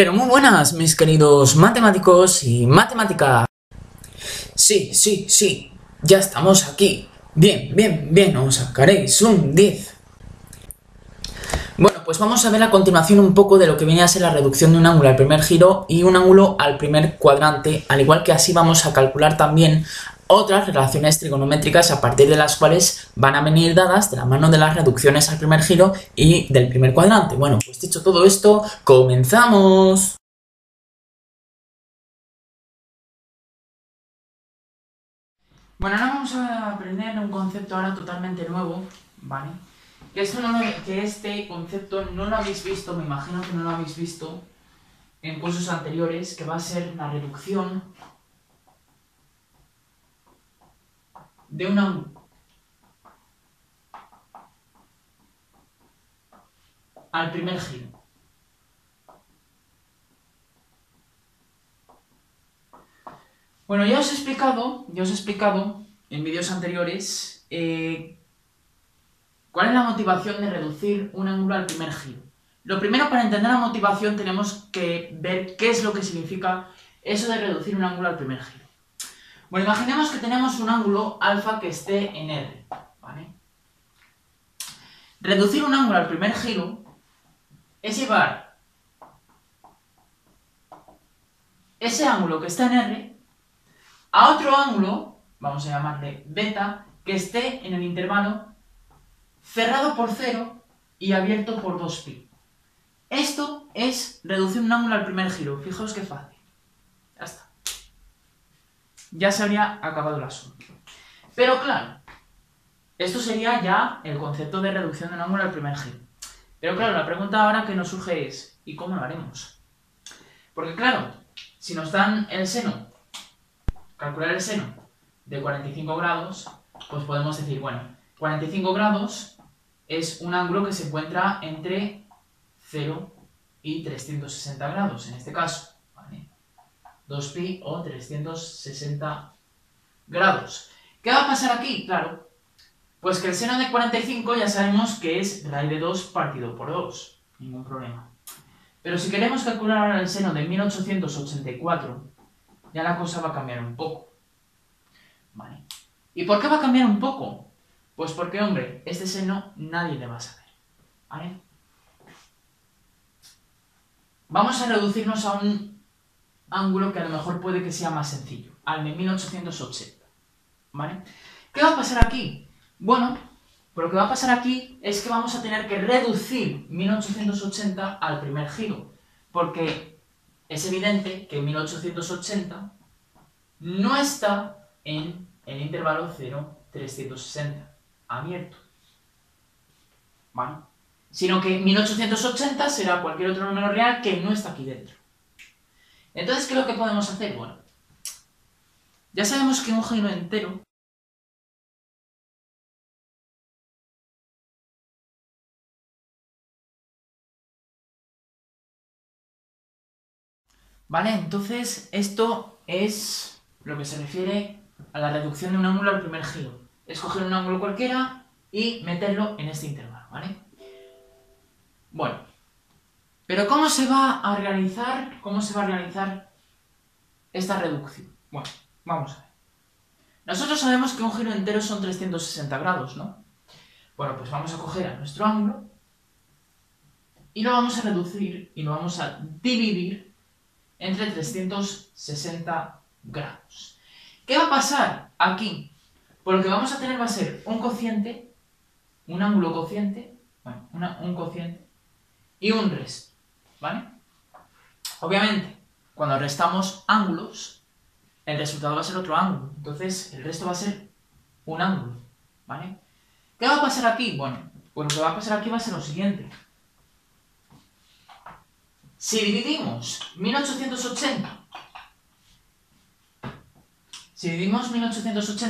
Pero muy buenas, mis queridos matemáticos y matemáticas. Sí, ya estamos aquí. Bien, os sacaréis un 10. Bueno, pues vamos a ver a continuación un poco de lo que viene a ser la reducción de un ángulo al primer giro y un ángulo al primer cuadrante, al igual que así vamos a calcular también otras relaciones trigonométricas a partir de las cuales van a venir dadas de la mano de las reducciones al primer giro y del primer cuadrante. Bueno, pues dicho todo esto, ¡comenzamos! Bueno, ahora vamos a aprender un concepto ahora totalmente nuevo, ¿vale? Que este concepto no lo habéis visto, me imagino que no lo habéis visto en cursos anteriores, que va a ser la reducción de un ángulo al primer giro. Bueno, ya os he explicado en vídeos anteriores cuál es la motivación de reducir un ángulo al primer giro. Lo primero, para entender la motivación, tenemos que ver qué es lo que significa eso de reducir un ángulo al primer giro. Bueno, imaginemos que tenemos un ángulo alfa que esté en R, ¿vale? Reducir un ángulo al primer giro es llevar ese ángulo que está en R a otro ángulo, vamos a llamarle beta, que esté en el intervalo cerrado por 0 y abierto por 2pi. Esto es reducir un ángulo al primer giro. Fijaos qué fácil. Ya está. Ya se habría acabado el asunto. Pero claro, esto sería ya el concepto de reducción de un ángulo al primer giro. Pero claro, la pregunta ahora que nos surge es, ¿y cómo lo haremos? Porque claro, si nos dan el seno, calcular el seno de 45 grados, pues podemos decir, bueno, 45 grados es un ángulo que se encuentra entre 0 y 360 grados, en este caso, ¿vale? 2pi o 360 grados. ¿Qué va a pasar aquí? Claro, pues que el seno de 45 ya sabemos que es raíz de 2 partido por 2, ningún problema. Pero si queremos calcular ahora el seno de 1884, ya la cosa va a cambiar un poco, ¿vale? ¿Y por qué va a cambiar un poco? Pues porque, hombre, este seno nadie le va a saber, ¿vale? Vamos a reducirnos a un ángulo que a lo mejor puede que sea más sencillo, al de 1880, ¿vale? ¿Qué va a pasar aquí? Bueno, pues lo que va a pasar aquí es que vamos a tener que reducir 1880 al primer giro, porque es evidente que 1880 no está en el intervalo 0,360 abierto, ¿vale? Sino que 1880 será cualquier otro número real que no está aquí dentro. Entonces, ¿qué es lo que podemos hacer? Bueno, ya sabemos que un giro entero ¿vale? Entonces, esto es lo que se refiere a la reducción de un ángulo al primer giro. Es coger un ángulo cualquiera y meterlo en este intervalo, ¿vale? Bueno, pero ¿cómo se va a realizar esta reducción? Bueno, vamos a ver. Nosotros sabemos que un giro entero son 360 grados, ¿no? Bueno, pues vamos a coger a nuestro ángulo y lo vamos a reducir y lo vamos a dividir entre 360 grados. ¿Qué va a pasar aquí? Pues lo que vamos a tener va a ser un cociente, un ángulo cociente, bueno, un cociente y un resto, ¿vale? Obviamente, cuando restamos ángulos, el resultado va a ser otro ángulo, entonces el resto va a ser un ángulo, ¿vale? ¿Qué va a pasar aquí? Bueno, pues lo que va a pasar aquí va a ser lo siguiente. Si dividimos 1880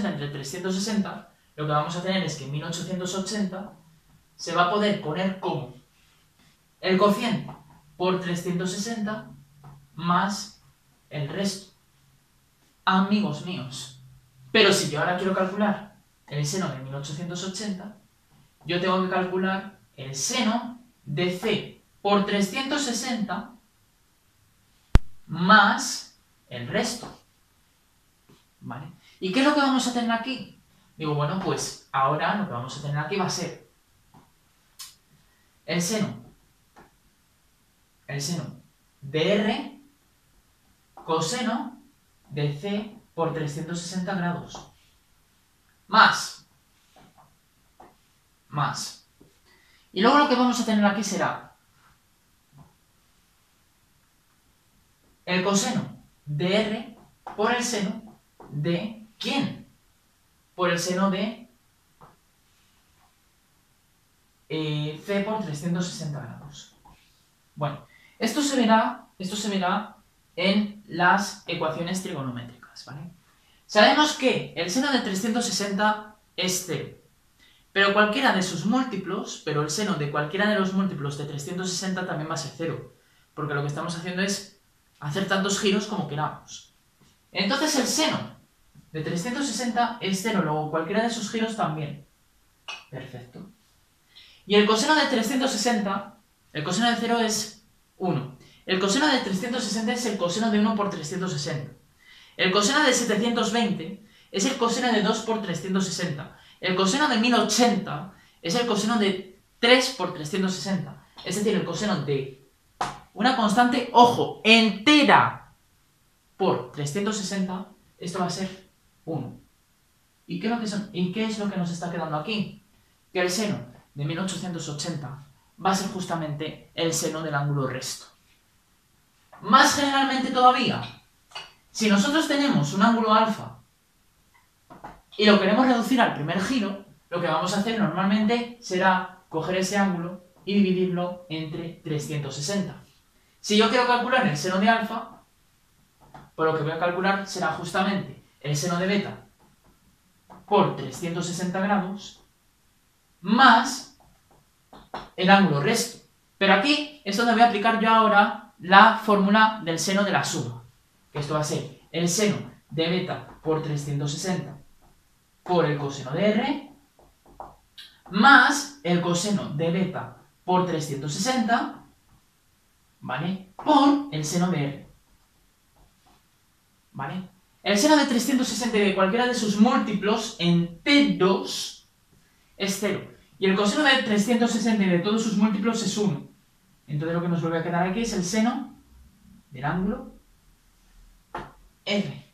entre 360, lo que vamos a tener es que 1880 se va a poder poner como el cociente por 360 más el resto. Amigos míos. Pero si yo ahora quiero calcular el seno de 1880, yo tengo que calcular el seno de c por 360 más el resto. ¿Vale? ¿Y qué es lo que vamos a tener aquí? Digo, bueno, pues ahora lo que vamos a tener aquí va a ser el seno de R coseno de C por 360 grados. Más. Y luego lo que vamos a tener aquí será el coseno de R por el seno de ¿quién? Por el seno de C por 360 grados. Bueno, esto se verá en las ecuaciones trigonométricas, ¿vale? Sabemos que el seno de 360 es 0, pero cualquiera de sus múltiplos, pero el seno de cualquiera de los múltiplos de 360 también va a ser 0, porque lo que estamos haciendo es hacer tantos giros como queramos. Entonces el seno de 360 es 0, luego cualquiera de sus giros también. Perfecto. Y el coseno de 360, el coseno de 0 es 1. El coseno de 360 es el coseno de 1 por 360. El coseno de 720 es el coseno de 2 por 360. El coseno de 1080 es el coseno de 3 por 360. Es decir, el coseno de una constante, ojo, entera por 360, esto va a ser 1. ¿Y qué es lo que nos está quedando aquí? Que el seno de 1880 va a ser justamente el seno del ángulo recto. Más generalmente todavía, si nosotros tenemos un ángulo alfa y lo queremos reducir al primer giro, lo que vamos a hacer normalmente será coger ese ángulo y dividirlo entre 360. Si yo quiero calcular el seno de alfa, pues lo que voy a calcular será justamente el seno de beta por 360 grados más el ángulo recto. Pero aquí es donde voy a aplicar yo ahora la fórmula del seno de la suma. Que esto va a ser el seno de beta por 360 por el coseno de R más el coseno de beta por 360, ¿vale? Por el seno de R. ¿Vale? El seno de 360 de cualquiera de sus múltiplos enteros es 0. Y el coseno de 360 de todos sus múltiplos es 1. Entonces lo que nos vuelve a quedar aquí es el seno del ángulo R.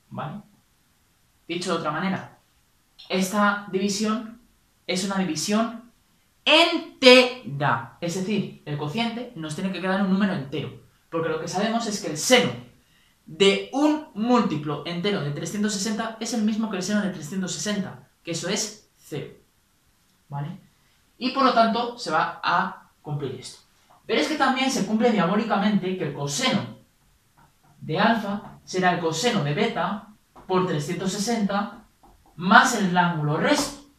¿Vale? Dicho de otra manera, esta división es una división entera. Es decir, el cociente nos tiene que quedar un número entero. Porque lo que sabemos es que el seno de un múltiplo entero de 360 es el mismo que el seno de 360, que eso es 0. ¿Vale? Y por lo tanto se va a cumplir esto. Pero es que también se cumple diabólicamente que el coseno de alfa será el coseno de beta por 360 más el ángulo recto.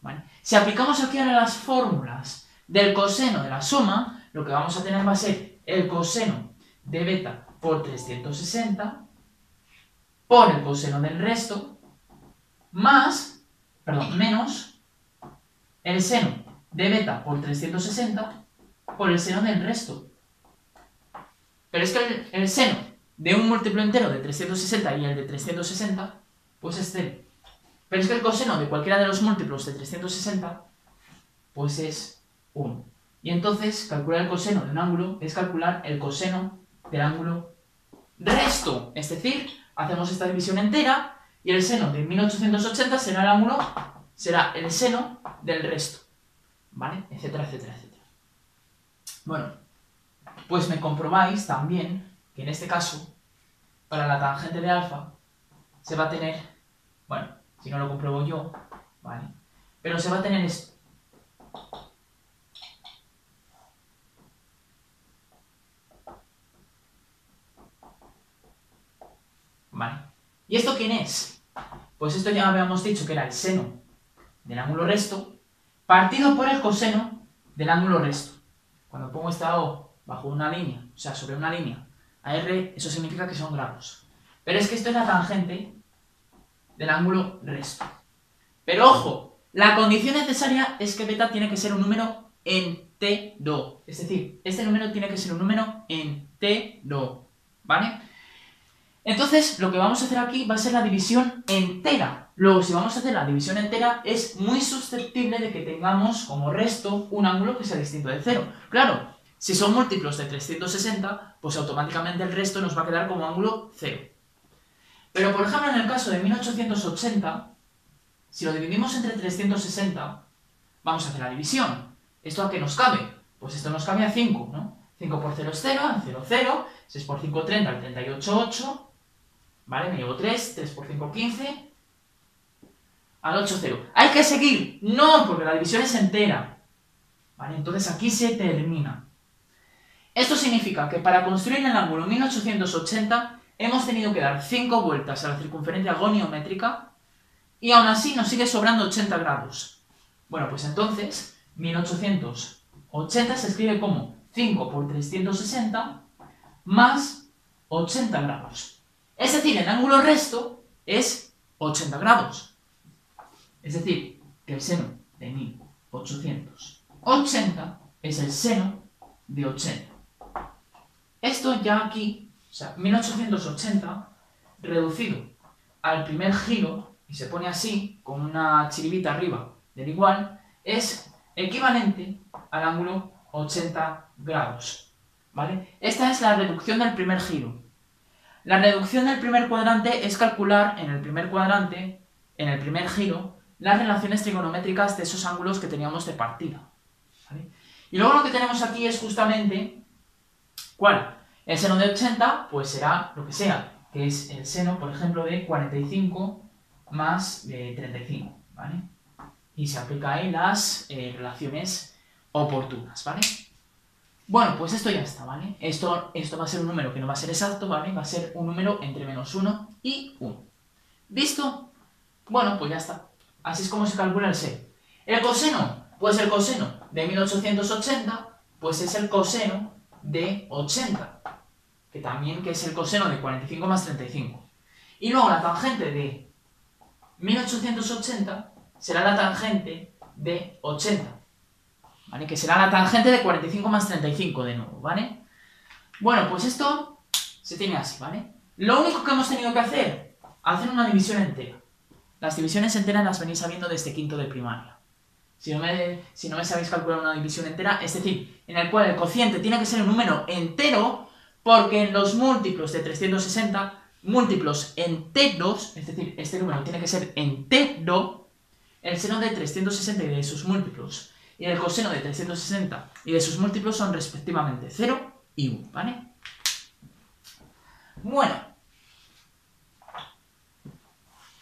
¿Vale? Si aplicamos aquí ahora las fórmulas del coseno de la suma, lo que vamos a tener va a ser el coseno de beta por 360 por el coseno del resto menos el seno de beta por 360 por el seno del resto. Pero es que el seno de un múltiplo entero de 360 y el de 360, pues es 0. Pero es que el coseno de cualquiera de los múltiplos de 360, pues es 1. Y entonces, calcular el coseno de un ángulo es calcular el coseno del ángulo resto. Es decir, hacemos esta división entera y el seno de 1880 será el seno del resto. ¿Vale? Etcétera, etcétera, etcétera. Bueno, pues me comprobáis también que en este caso, para la tangente de alfa, se va a tener, bueno, si no lo compruebo yo, ¿vale? Pero se va a tener esto. ¿Vale? ¿Y esto quién es? Pues esto ya habíamos dicho que era el seno del ángulo recto partido por el coseno del ángulo recto. Cuando pongo esta O bajo una línea, o sea, sobre una línea, a R, eso significa que son grados. Pero es que esto es la tangente del ángulo recto. Pero ojo, la condición necesaria es que beta tiene que ser un número entero. entero. Es decir, este número tiene que ser un número entero, ¿vale? Entonces, lo que vamos a hacer aquí va a ser la división entera. Luego, si vamos a hacer la división entera, es muy susceptible de que tengamos como resto un ángulo que sea distinto de 0. Claro, si son múltiplos de 360, pues automáticamente el resto nos va a quedar como ángulo 0. Pero, por ejemplo, en el caso de 1880, si lo dividimos entre 360, vamos a hacer la división. ¿Esto a qué nos cabe? Pues esto nos cabe a 5, ¿no? 5 por 0 es 0, 0, 0, 6 por 5, 30, el 38, 8... ¿Vale? Me llevo 3, 3 por 5, 15, al 8, 0. ¿Hay que seguir? No, porque la división es entera. ¿Vale? Entonces aquí se termina. Esto significa que para construir el ángulo 1880 hemos tenido que dar 5 vueltas a la circunferencia goniométrica y aún así nos sigue sobrando 80 grados. Bueno, pues entonces 1880 se escribe como 5 por 360 más 80 grados. Es decir, el ángulo resto es 80 grados. Es decir, que el seno de 1880 es el seno de 80. Esto ya aquí, o sea, 1880 reducido al primer giro, y se pone así, con una chiribita arriba del igual, es equivalente al ángulo 80 grados. ¿Vale? Esta es la reducción del primer giro. La reducción del primer cuadrante es calcular en el primer cuadrante, en el primer giro, las relaciones trigonométricas de esos ángulos que teníamos de partida. ¿Vale? Y luego lo que tenemos aquí es justamente, ¿cuál? El seno de 80, pues será lo que sea, que es el seno, por ejemplo, de 45 más 35, ¿vale? Y se aplica ahí las relaciones oportunas, ¿vale? Bueno, pues esto ya está, ¿vale? Esto va a ser un número que no va a ser exacto, ¿vale? Va a ser un número entre menos 1 y 1. ¿Visto? Bueno, pues ya está. Así es como se calcula el seno. ¿El coseno? Pues el coseno de 1880, pues es el coseno de 80. Que también que es el coseno de 45 más 35. Y luego la tangente de 1880 será la tangente de 80. ¿Vale? Que será la tangente de 45 más 35 de nuevo, ¿vale? Bueno, pues esto se tiene así, ¿vale? Lo único que hemos tenido que hacer una división entera. Las divisiones enteras las venís sabiendo desde quinto de primaria. Si no me sabéis calcular una división entera, es decir, en el cual el cociente tiene que ser un número entero, porque en los múltiplos de 360, múltiplos enteros, es decir, este número tiene que ser entero, el seno de 360 y de sus múltiplos y el coseno de 360 y de sus múltiplos son respectivamente 0 y 1, ¿vale? Bueno,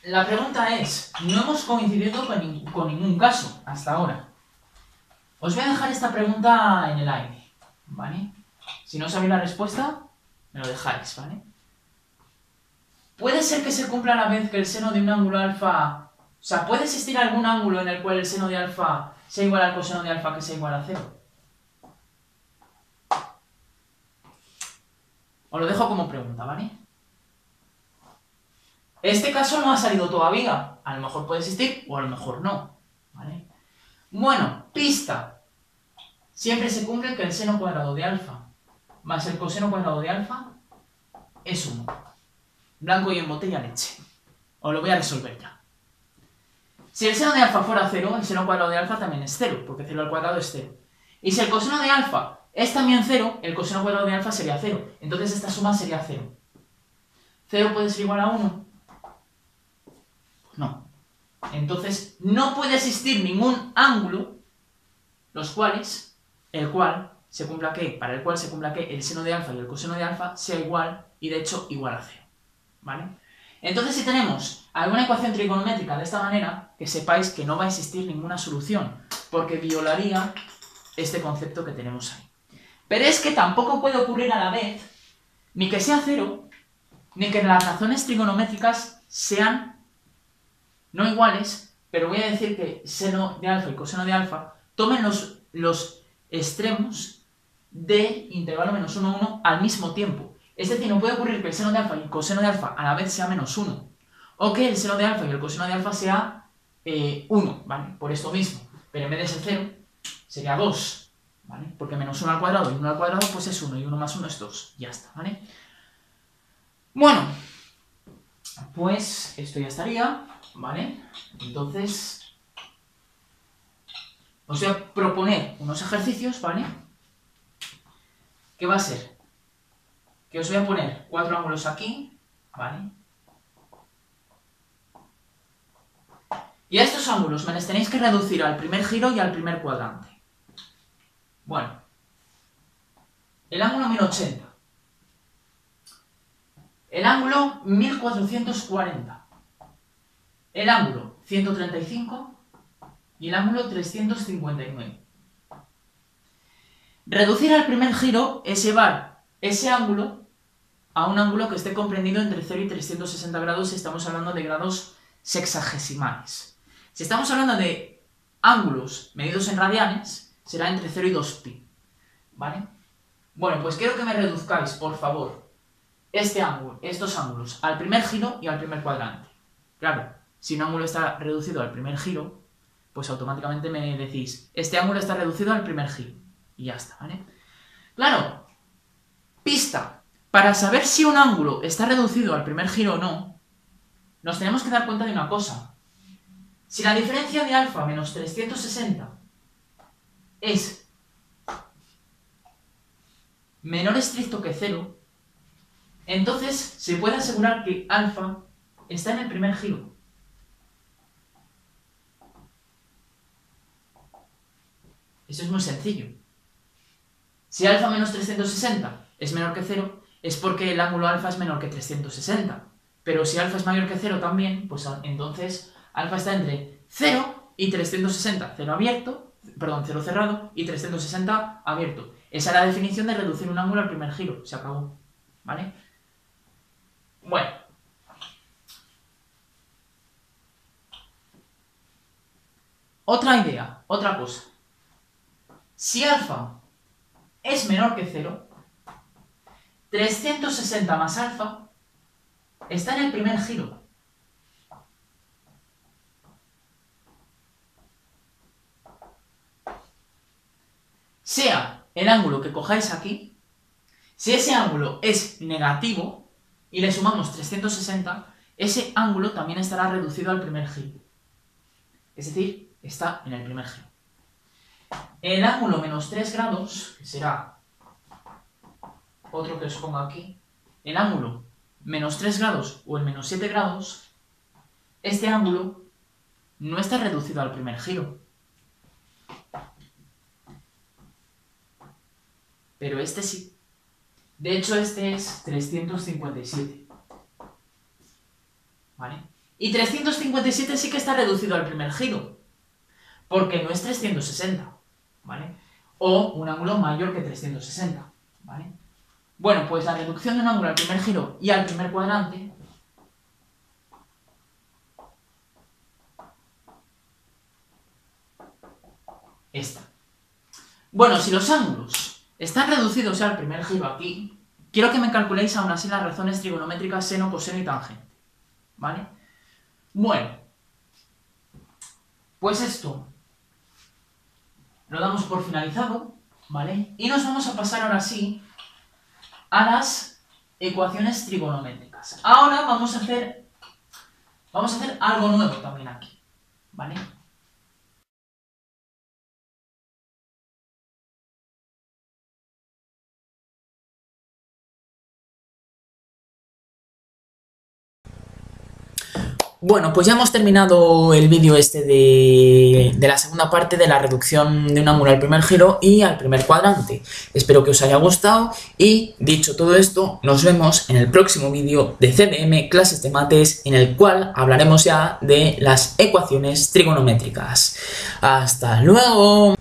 la pregunta es, no hemos coincidido con ningún caso hasta ahora. Os voy a dejar esta pregunta en el aire, ¿vale? Si no sabéis la respuesta, me lo dejáis, ¿vale? ¿Puede ser que se cumpla a la vez que el seno de un ángulo alfa... O sea, ¿puede existir algún ángulo en el cual el seno de alfa sea igual al coseno de alfa que sea igual a 0? Os lo dejo como pregunta, ¿vale? Este caso no ha salido todavía. A lo mejor puede existir o a lo mejor no, ¿vale? Bueno, pista. Siempre se cumple que el seno cuadrado de alfa más el coseno cuadrado de alfa es 1. Blanco y en botella leche. Os lo voy a resolver ya. Si el seno de alfa fuera 0, el seno cuadrado de alfa también es 0, porque 0 al cuadrado es 0. Y si el coseno de alfa es también 0, el coseno cuadrado de alfa sería 0. Entonces esta suma sería 0. ¿0 puede ser igual a 1? Pues no. Entonces no puede existir ningún ángulo para el cual se cumpla que el seno de alfa y el coseno de alfa sea igual y de hecho igual a 0. ¿Vale? Entonces, si tenemos alguna ecuación trigonométrica de esta manera, que sepáis que no va a existir ninguna solución, porque violaría este concepto que tenemos ahí. Pero es que tampoco puede ocurrir a la vez ni que sea 0, ni que las razones trigonométricas sean no iguales, pero voy a decir que seno de alfa y coseno de alfa tomen los extremos de intervalo menos 1, 1 al mismo tiempo. Es decir, no puede ocurrir que el seno de alfa y el coseno de alfa a la vez sea menos 1. O que el seno de alfa y el coseno de alfa sea 1, ¿vale? Por esto mismo. Pero en vez de ser 0, sería 2. ¿vale? Porque menos 1 al cuadrado y 1 al cuadrado pues es 1 y 1 más 1 es 2. Ya está, ¿vale? Bueno, pues esto ya estaría, ¿vale? Entonces, os voy a proponer unos ejercicios, ¿vale? ¿Qué va a ser? Que os voy a poner 4 ángulos aquí, ¿vale? Y a estos ángulos me les tenéis que reducir al primer giro y al primer cuadrante. Bueno, el ángulo 1080, el ángulo 1440, el ángulo 135 y el ángulo 359. Reducir al primer giro es llevar ese ángulo a un ángulo que esté comprendido entre 0 y 360 grados si estamos hablando de grados sexagesimales. Si estamos hablando de ángulos medidos en radianes, será entre 0 y 2pi, ¿vale? Bueno, pues quiero que me reduzcáis, por favor, estos ángulos al primer giro y al primer cuadrante. Claro, si un ángulo está reducido al primer giro, pues automáticamente me decís, este ángulo está reducido al primer giro. Y ya está, ¿vale? Claro, pista. Para saber si un ángulo está reducido al primer giro o no, nos tenemos que dar cuenta de una cosa. Si la diferencia de alfa menos 360 es menor estricto que 0, entonces se puede asegurar que alfa está en el primer giro. Eso es muy sencillo. Si alfa menos 360 es menor que 0, es porque el ángulo alfa es menor que 360. Pero si alfa es mayor que 0 también, pues entonces alfa está entre 0 y 360. 0 abierto, perdón, 0 cerrado y 360 abierto. Esa es la definición de reducir un ángulo al primer giro. Se acabó. ¿Vale? Bueno. Otra idea, otra cosa. Si alfa es menor que 0, 360 más alfa está en el primer giro. Sea el ángulo que cojáis aquí, si ese ángulo es negativo y le sumamos 360, ese ángulo también estará reducido al primer giro. Es decir, está en el primer giro. El ángulo menos 3 grados, que será otro que os pongo aquí, el ángulo menos 3 grados o el menos 7 grados, este ángulo no está reducido al primer giro. Pero este sí. De hecho, este es 357. ¿Vale? Y 357 sí que está reducido al primer giro, porque no es 360, ¿vale? O un ángulo mayor que 360, ¿vale? Bueno, pues la reducción de un ángulo al primer giro y al primer cuadrante esta. Bueno, si los ángulos están reducidos al primer giro aquí, quiero que me calculéis aún así las razones trigonométricas seno, coseno y tangente, ¿vale? Bueno, pues esto lo damos por finalizado, ¿vale? Y nos vamos a pasar ahora sí a las ecuaciones trigonométricas. Ahora vamos a hacer algo nuevo también aquí, ¿vale? Bueno, pues ya hemos terminado el vídeo este de la segunda parte de la reducción de un ángulo al primer giro y al primer cuadrante. Espero que os haya gustado y, dicho todo esto, nos vemos en el próximo vídeo de CDM Clases de Mates, en el cual hablaremos ya de las ecuaciones trigonométricas. ¡Hasta luego!